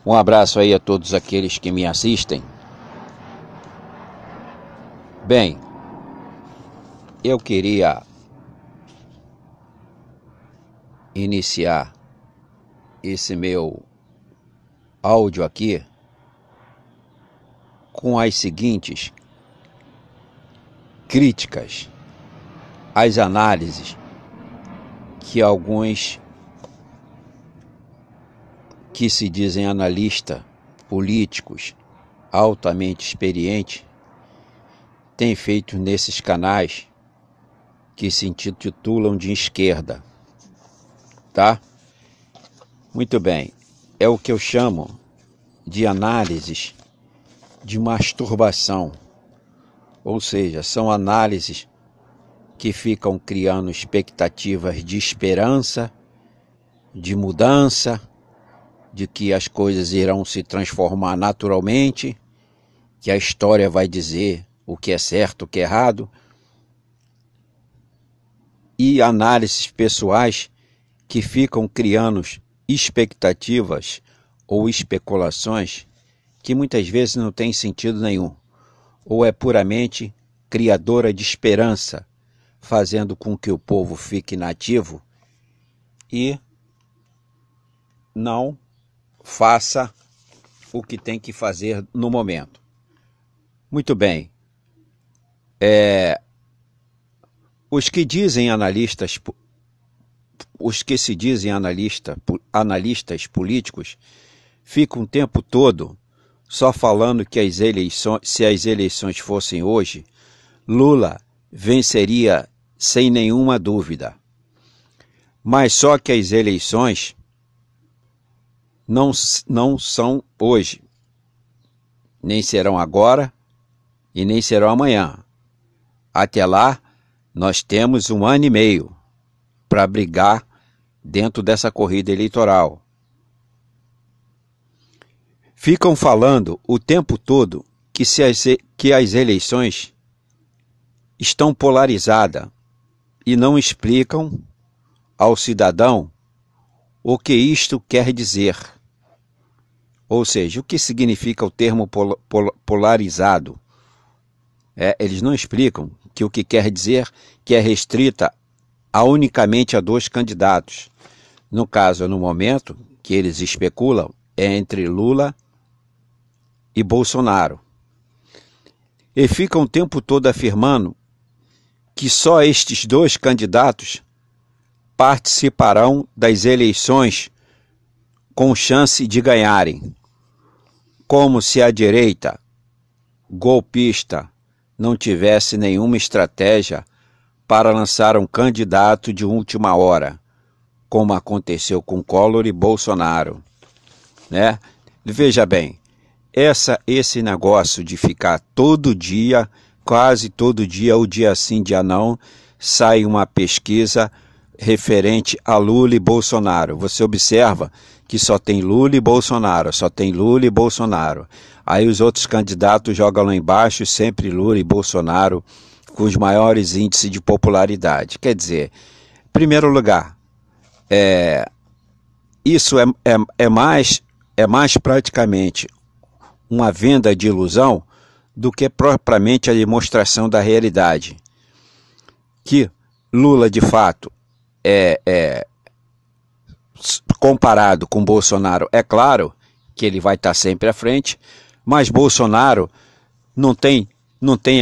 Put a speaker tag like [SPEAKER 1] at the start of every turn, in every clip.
[SPEAKER 1] Um abraço aí a todos aqueles que me assistem. Bem, eu queria iniciar esse meu áudio aqui com as seguintes críticas às análises que alguns que se dizem analistas políticos altamente experientes têm feito nesses canais que se intitulam de esquerda, tá? Muito bem, é o que eu chamo de análises de masturbação, ou seja, são análises que ficam criando expectativas de esperança, de mudança, de que as coisas irão se transformar naturalmente, que a história vai dizer o que é certo, o que é errado, e análises pessoais que ficam criando expectativas ou especulações que muitas vezes não têm sentido nenhum, ou é puramente criadora de esperança, fazendo com que o povo fique inativo e não faça o que tem que fazer no momento. Muito bem. Os que se dizem analistas políticos ficam o tempo todo só falando que se as eleições fossem hoje, Lula venceria sem nenhuma dúvida. Mas só que as eleições não são hoje, nem serão agora e nem serão amanhã. Até lá, nós temos 1 ano e meio para brigar dentro dessa corrida eleitoral. Ficam falando o tempo todo que as eleições estão polarizadas e não explicam ao cidadão o que isto quer dizer. Ou seja, o que significa o termo polarizado? Eles não explicam que o que quer dizer que é restrita unicamente a 2 candidatos. No caso, no momento que eles especulam, é entre Lula e Bolsonaro. E ficam o tempo todo afirmando que só estes 2 candidatos participarão das eleições com chance de ganharem. Como se a direita golpista não tivesse nenhuma estratégia para lançar um candidato de última hora, como aconteceu com Collor e Bolsonaro, né? Veja bem, esse negócio de ficar todo dia, quase todo dia, ou dia sim, dia não, sai uma pesquisa referente a Lula e Bolsonaro. Você observa que só tem Lula e Bolsonaro, só tem Lula e Bolsonaro. Aí os outros candidatos jogam lá embaixo, sempre Lula e Bolsonaro, com os maiores índices de popularidade. Quer dizer, em primeiro lugar, isso é mais praticamente uma venda de ilusão do que propriamente a demonstração da realidade. Que Lula, de fato, comparado com Bolsonaro, é claro que ele vai estar sempre à frente, mas Bolsonaro não tem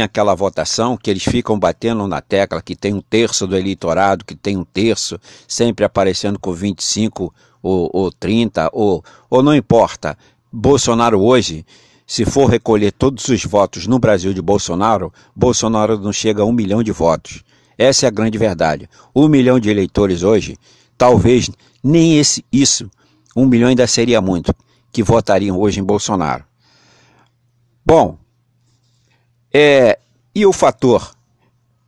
[SPEAKER 1] aquela votação que eles ficam batendo na tecla, que tem 1/3 do eleitorado, que tem 1/3, sempre aparecendo com 25 ou 30, ou não importa. Bolsonaro hoje, se for recolher todos os votos no Brasil de Bolsonaro, Bolsonaro não chega a 1 milhão de votos. Essa é a grande verdade. 1 milhão de eleitores hoje, talvez nem isso, 1 milhão ainda seria muito, que votariam hoje em Bolsonaro. Bom, e o fator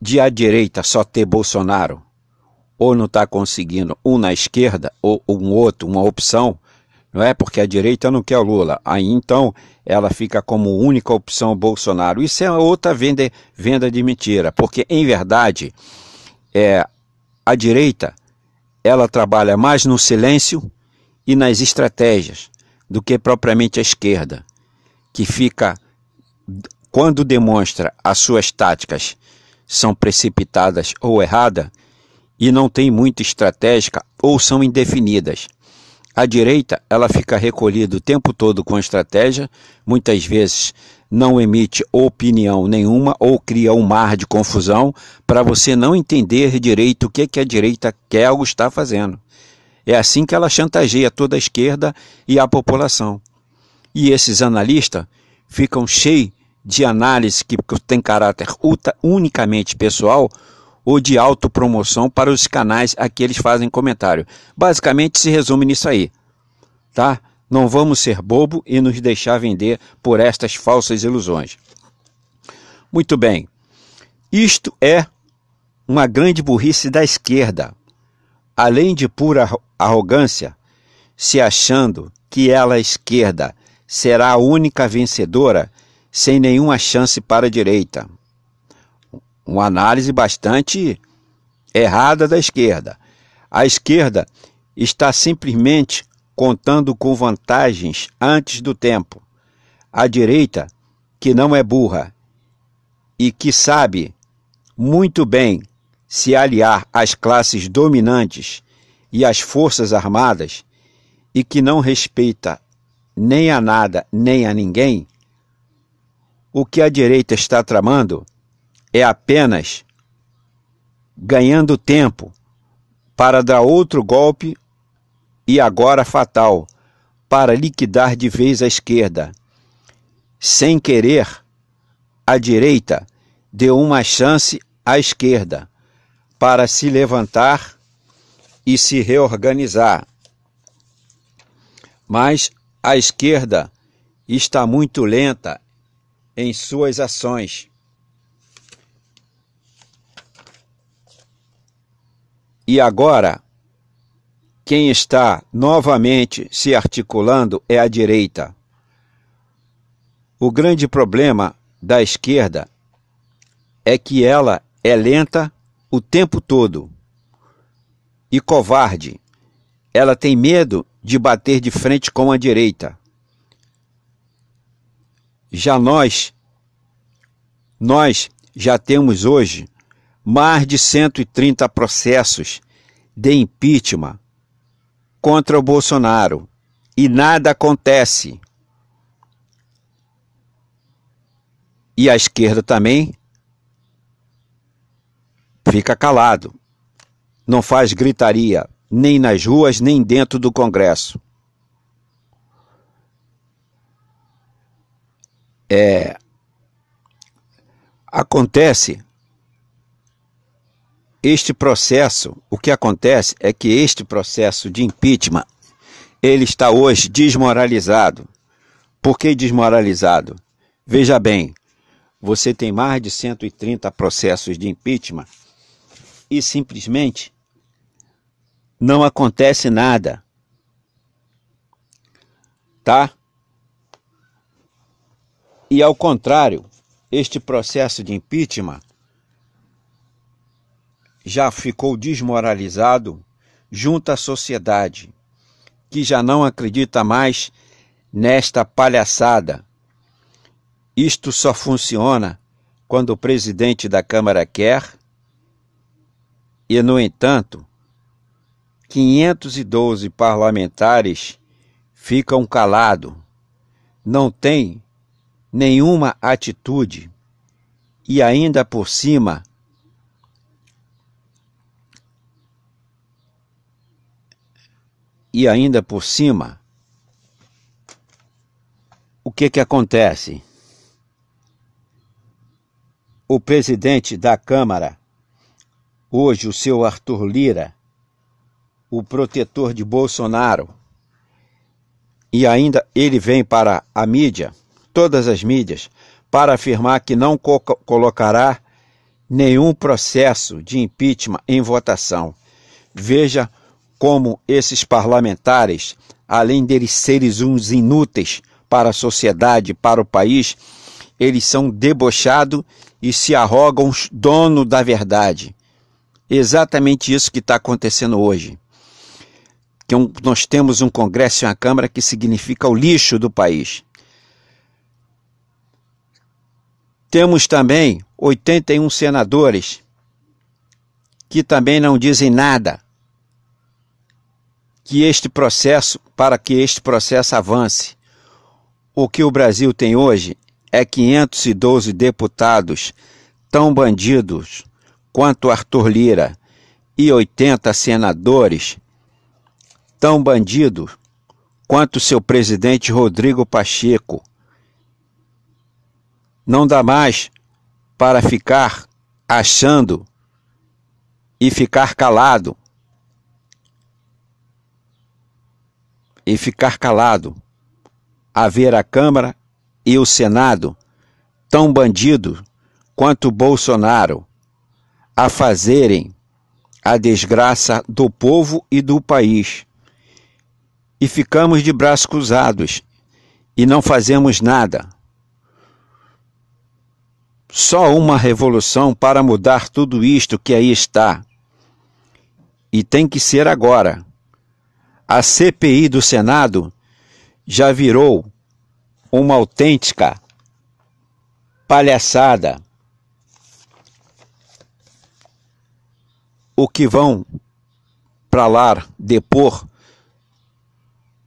[SPEAKER 1] de a direita só ter Bolsonaro, ou não está conseguindo um na esquerda, ou um outro, uma opção, não é? Porque a direita não quer o Lula. Aí então ela fica como única opção Bolsonaro. Isso é outra venda de mentira, porque em verdade a direita ela trabalha mais no silêncio e nas estratégias do que propriamente a esquerda, que fica, quando demonstra as suas táticas são precipitadas ou erradas e não tem muita estratégica ou são indefinidas. A direita, ela fica recolhida o tempo todo com estratégia, muitas vezes não emite opinião nenhuma ou cria um mar de confusão para você não entender direito o que a direita quer ou está fazendo. É assim que ela chantageia toda a esquerda e a população. E esses analistas ficam cheios de análise que tem caráter unicamente pessoal ou de autopromoção para os canais a que eles fazem comentário. Basicamente se resume nisso aí, tá? Não vamos ser bobo e nos deixar vender por estas falsas ilusões. Muito bem, isto é uma grande burrice da esquerda. Além de pura arrogância, se achando que ela, a esquerda, será a única vencedora sem nenhuma chance para a direita. Uma análise bastante errada da esquerda. A esquerda está simplesmente contando com vantagens antes do tempo. A direita, que não é burra e que sabe muito bem se aliar às classes dominantes e às forças armadas e que não respeita nem a nada nem a ninguém, o que a direita está tramando é apenas ganhando tempo para dar outro golpe e agora fatal, para liquidar de vez a esquerda. Sem querer, a direita deu uma chance à esquerda para se levantar e se reorganizar. Mas a esquerda está muito lenta em suas ações. E agora, quem está novamente se articulando é a direita. O grande problema da esquerda é que ela é lenta o tempo todo e covarde. Ela tem medo de bater de frente com a direita. Já nós já temos hoje mais de 130 processos de impeachment contra o Bolsonaro e nada acontece. E a esquerda também fica calado, não faz gritaria, nem nas ruas, nem dentro do Congresso. Acontece este processo, o que acontece é que este processo de impeachment, ele está hoje desmoralizado. Por que desmoralizado? Veja bem, você tem mais de 130 processos de impeachment e simplesmente não acontece nada, tá? E ao contrário, este processo de impeachment já ficou desmoralizado junto à sociedade, que já não acredita mais nesta palhaçada. Isto só funciona quando o presidente da Câmara quer e, no entanto, 512 parlamentares ficam calados, não têm nenhuma atitude e ainda por cima o que acontece? O presidente da Câmara, hoje o seu Arthur Lira, o protetor de Bolsonaro, e ainda ele vem para a mídia, todas as mídias, para afirmar que não colocará nenhum processo de impeachment em votação. Veja como esses parlamentares, além deles serem uns inúteis para a sociedade, para o país, eles são debochados e se arrogam dono da verdade. Exatamente isso que está acontecendo hoje. nós temos um Congresso e uma Câmara que significa o lixo do país. Temos também 81 senadores que também não dizem nada para que este processo avance. O que o Brasil tem hoje é 512 deputados tão bandidos quanto Arthur Lira e 80 senadores tão bandidos quanto seu presidente Rodrigo Pacheco. Não dá mais para ficar achando e ficar calado. A ver a Câmara e o Senado tão bandido quanto Bolsonaro a fazerem a desgraça do povo e do país. E ficamos de braços cruzados e não fazemos nada. Só uma revolução para mudar tudo isto que aí está. E tem que ser agora. A CPI do Senado já virou uma autêntica palhaçada. O que vão para lá depor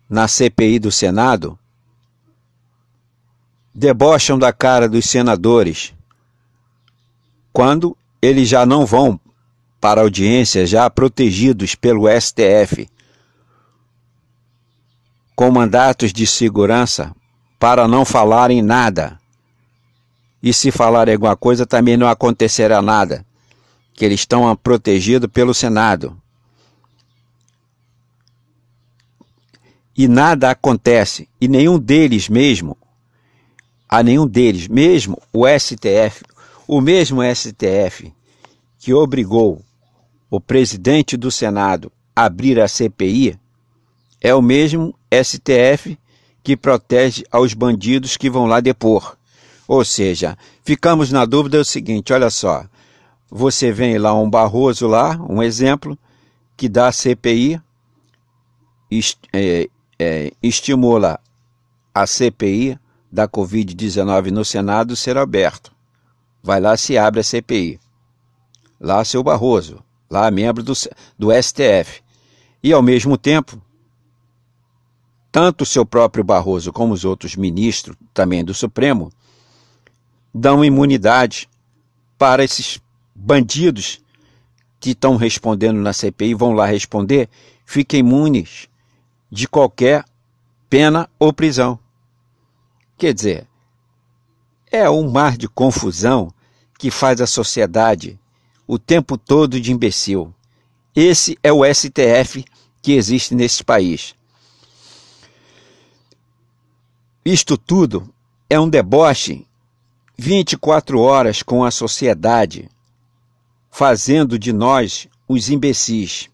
[SPEAKER 1] na CPI do Senado debocham da cara dos senadores, quando eles já não vão para a audiência, já protegidos pelo STF, com mandatos de segurança para não falarem nada. E se falarem alguma coisa, também não acontecerá nada, que eles estão protegidos pelo Senado. E nada acontece, e nenhum deles mesmo o STF, o mesmo STF que obrigou o presidente do Senado a abrir a CPI, é o mesmo STF que protege aos bandidos que vão lá depor. Ou seja, ficamos na dúvida do seguinte, olha só, você vem lá um Barroso lá, um exemplo, que dá a CPI, estimula a CPI da Covid-19 no Senado ser aberto. Vai lá, se abre a CPI. Lá seu Barroso, lá membro do STF. E ao mesmo tempo, tanto o seu próprio Barroso como os outros ministros também do Supremo dão imunidade para esses bandidos que estão respondendo na CPI, vão lá responder, fiquem imunes de qualquer pena ou prisão. Quer dizer, é um mar de confusão que faz a sociedade o tempo todo de imbecil. Esse é o STF que existe nesse país. Isto tudo é um deboche 24 horas com a sociedade, fazendo de nós os imbecis.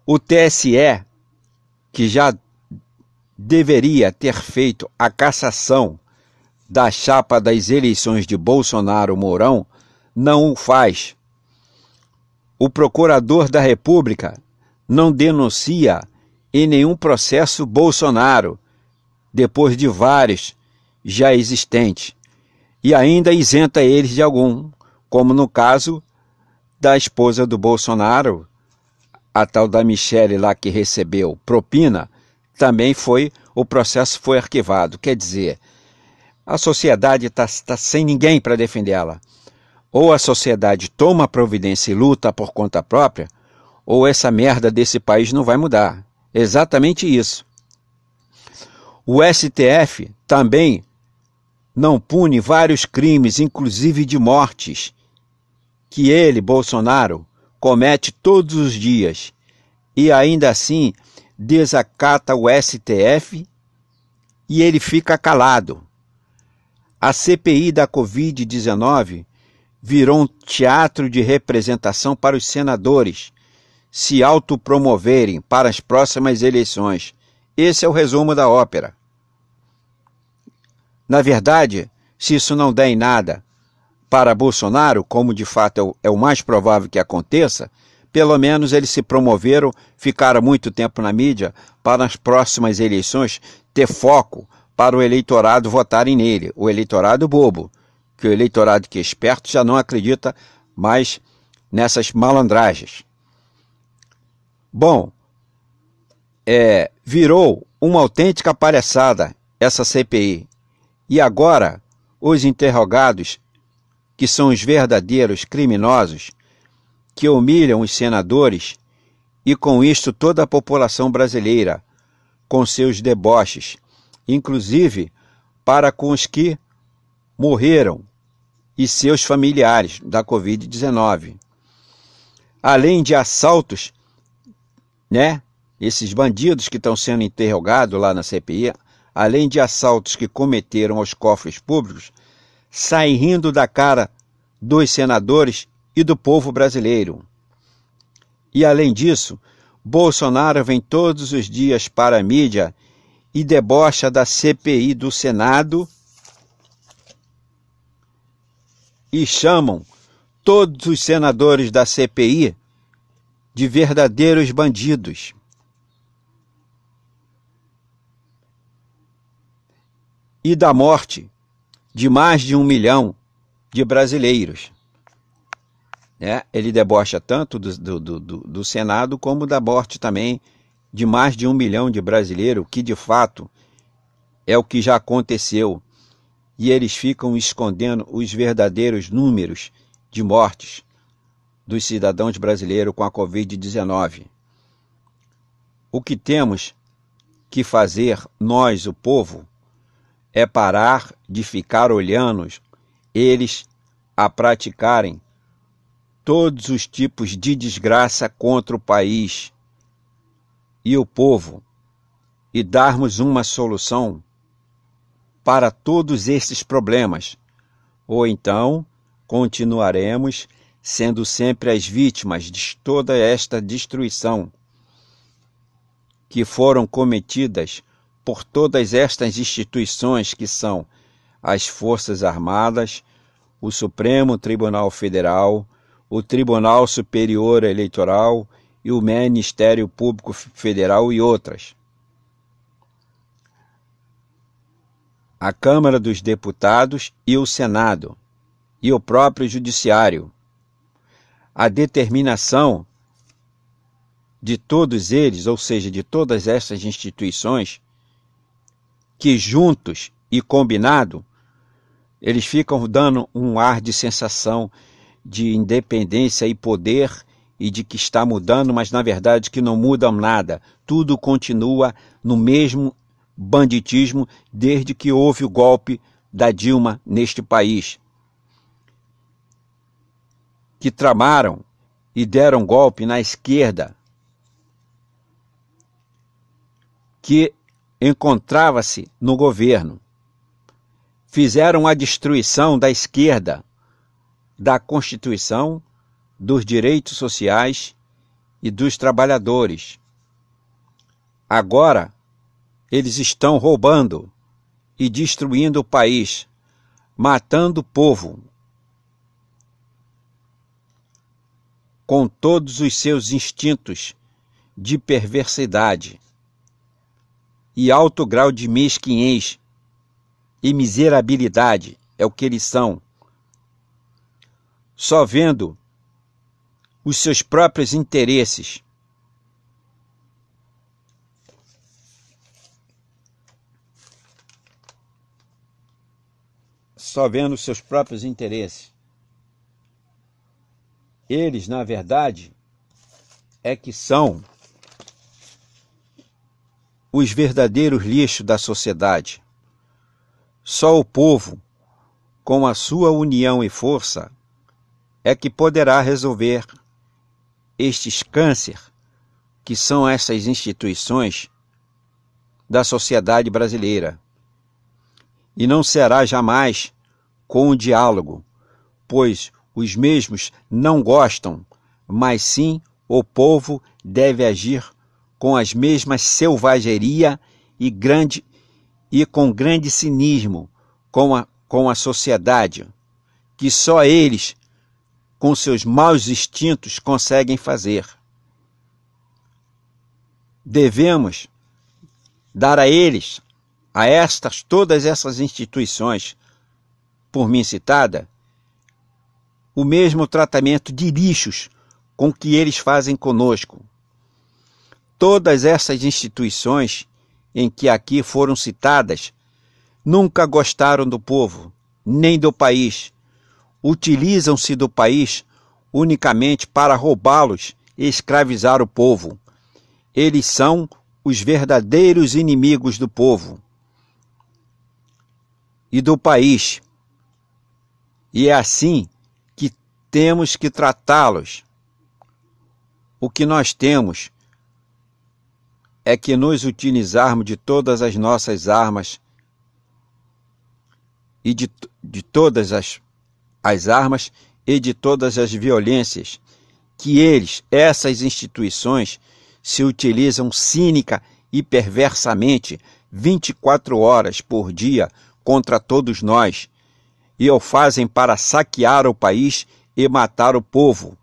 [SPEAKER 1] O TSE, que já deveria ter feito a cassação da chapa das eleições de Bolsonaro-Mourão, não o faz. O procurador da República não denuncia em nenhum processo Bolsonaro, depois de vários já existentes, e ainda isenta eles de algum, como no caso da esposa do Bolsonaro, a tal da Michele lá que recebeu propina, também o processo foi arquivado. Quer dizer, a sociedade está sem ninguém para defendê-la. Ou a sociedade toma providência e luta por conta própria, ou essa merda desse país não vai mudar. Exatamente isso. O STF também não pune vários crimes, inclusive de mortes, que ele, Bolsonaro, comete todos os dias, e ainda assim desacata o STF e ele fica calado. A CPI da Covid-19 virou um teatro de representação para os senadores se autopromoverem para as próximas eleições. Esse é o resumo da ópera. Na verdade, se isso não der em nada para Bolsonaro, como de fato é o mais provável que aconteça, pelo menos eles se promoveram, ficaram muito tempo na mídia para nas próximas eleições ter foco para o eleitorado votarem nele, o eleitorado bobo, que o eleitorado que é esperto já não acredita mais nessas malandragens. Bom, virou uma autêntica palhaçada essa CPI. E agora, os interrogados, que são os verdadeiros criminosos, que humilham os senadores e com isto toda a população brasileira, com seus deboches, inclusive para com os que morreram e seus familiares da Covid-19. Além de assaltos, esses bandidos que estão sendo interrogados lá na CPI, além de assaltos que cometeram aos cofres públicos, saem rindo da cara dos senadores e do povo brasileiro. E além disso, Bolsonaro vem todos os dias para a mídia e debocha da CPI do Senado e chamam todos os senadores da CPI de verdadeiros bandidos. E da morte de mais de 1 milhão de brasileiros. Ele debocha tanto do Senado como da morte também de mais de 1 milhão de brasileiros, que de fato é o que já aconteceu. E eles ficam escondendo os verdadeiros números de mortes dos cidadãos brasileiros com a Covid-19. O que temos que fazer, nós, o povo, é parar de ficar olhando eles a praticarem todos os tipos de desgraça contra o país e o povo e darmos uma solução para todos esses problemas, ou então continuaremos sendo sempre as vítimas de toda esta destruição que foram cometidas por todas estas instituições que são as Forças Armadas, o Supremo Tribunal Federal, o Tribunal Superior Eleitoral e o Ministério Público Federal e outras. A Câmara dos Deputados e o Senado e o próprio Judiciário. A determinação de todos eles, ou seja, de todas essas instituições, que juntos e combinado, eles ficam dando um ar de sensação de independência e poder e de que está mudando, mas na verdade que não mudam nada. Tudo continua no mesmo banditismo desde que houve o golpe da Dilma neste país. Que tramaram e deram golpe na esquerda, que encontrava-se no governo. Fizeram a destruição da esquerda, da Constituição, dos direitos sociais e dos trabalhadores. Agora, eles estão roubando e destruindo o país, matando o povo, com todos os seus instintos de perversidade e alto grau de mesquinhez e miserabilidade, é o que eles são. Só vendo os seus próprios interesses. Só vendo os seus próprios interesses. Eles, na verdade, é que são os verdadeiros lixos da sociedade. Só o povo, com a sua união e força, é que poderá resolver estes câncer que são essas instituições da sociedade brasileira. E não será jamais com o diálogo, pois os mesmos não gostam, mas sim o povo deve agir com as mesmas selvageria e com grande cinismo com a sociedade, que só eles com seus maus instintos, conseguem fazer. Devemos dar a eles, todas essas instituições, por mim citada, o mesmo tratamento de lixos com que eles fazem conosco. Todas essas instituições em que aqui foram citadas nunca gostaram do povo, nem do país. Utilizam-se do país unicamente para roubá-los e escravizar o povo. Eles são os verdadeiros inimigos do povo e do país. E é assim que temos que tratá-los. O que nós temos é que nos utilizarmos de todas as nossas armas e de todas as armas e de todas as violências que essas instituições, se utilizam cínica e perversamente 24 horas por dia contra todos nós, e o fazem para saquear o país e matar o povo.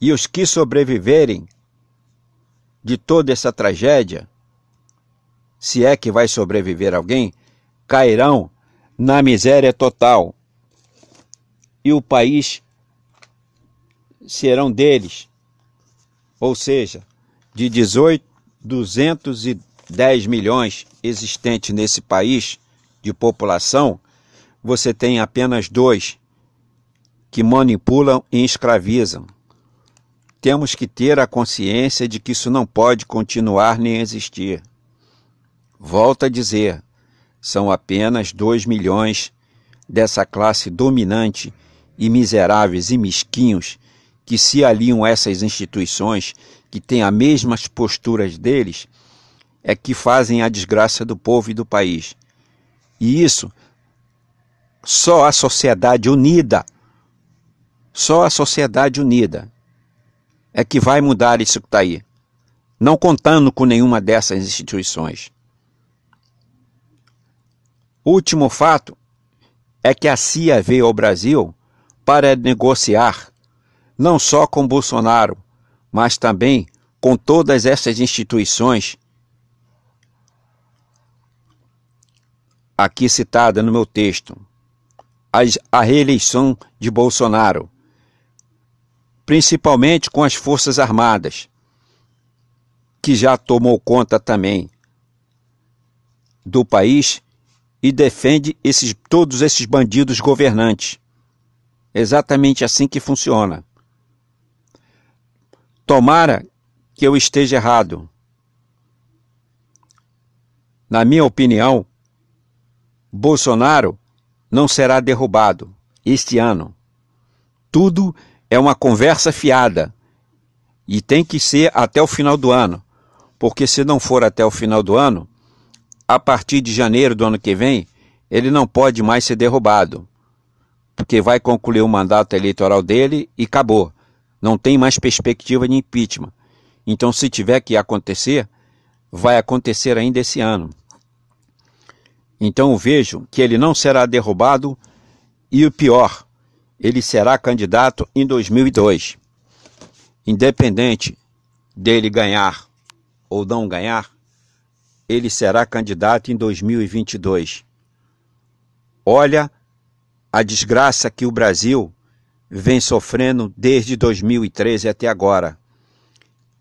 [SPEAKER 1] E os que sobreviverem de toda essa tragédia, se é que vai sobreviver alguém, cairão na miséria total. E o país serão deles. Ou seja, de 210 milhões existentes nesse país de população, você tem apenas 2 que manipulam e escravizam. Temos que ter a consciência de que isso não pode continuar nem existir. Volto a dizer, são apenas 2 milhões dessa classe dominante e miseráveis e mesquinhos que se aliam a essas instituições, que têm as mesmas posturas deles, é que fazem a desgraça do povo e do país. E isso, só a sociedade unida é que vai mudar isso que está aí, não contando com nenhuma dessas instituições. O último fato é que a CIA veio ao Brasil para negociar, não só com Bolsonaro, mas também com todas essas instituições aqui citada no meu texto. A reeleição de Bolsonaro, principalmente com as Forças Armadas, que já tomou conta também do país e defende todos esses bandidos governantes. Exatamente assim que funciona. Tomara que eu esteja errado. Na minha opinião, Bolsonaro não será derrubado este ano. Tudo é uma conversa fiada e tem que ser até o final do ano, porque se não for até o final do ano, a partir de janeiro do ano que vem, ele não pode mais ser derrubado, porque vai concluir o mandato eleitoral dele e acabou. Não tem mais perspectiva de impeachment. Então, se tiver que acontecer, vai acontecer ainda esse ano. Então, eu vejo que ele não será derrubado e o pior, ele será candidato em 2002. Independente dele ganhar ou não ganhar, ele será candidato em 2022. Olha a desgraça que o Brasil vem sofrendo desde 2013 até agora.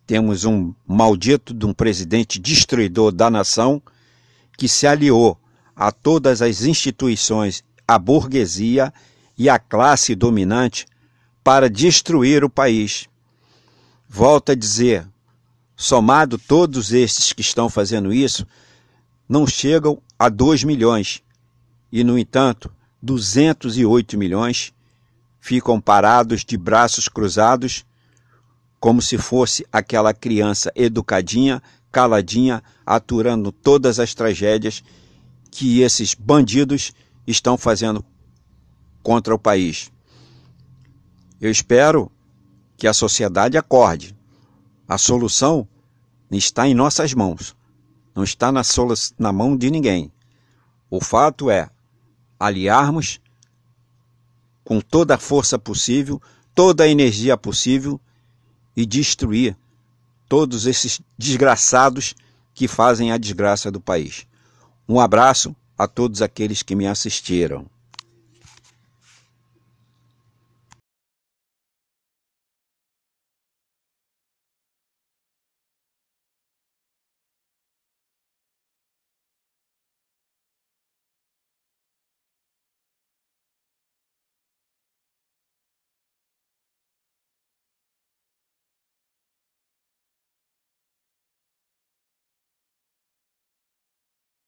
[SPEAKER 1] Temos um maldito de um presidente destruidor da nação que se aliou a todas as instituições, a burguesia e a classe dominante para destruir o país. Volto a dizer, somado todos estes que estão fazendo isso, não chegam a 2 milhões. E, no entanto, 208 milhões ficam parados de braços cruzados, como se fosse aquela criança educadinha, caladinha, aturando todas as tragédias que esses bandidos estão fazendo contra o país. Eu espero que a sociedade acorde. A solução está em nossas mãos, não está na mão de ninguém. O fato é aliarmos com toda a força possível, toda a energia possível e destruir todos esses desgraçados que fazem a desgraça do país. Um abraço a todos aqueles que me assistiram.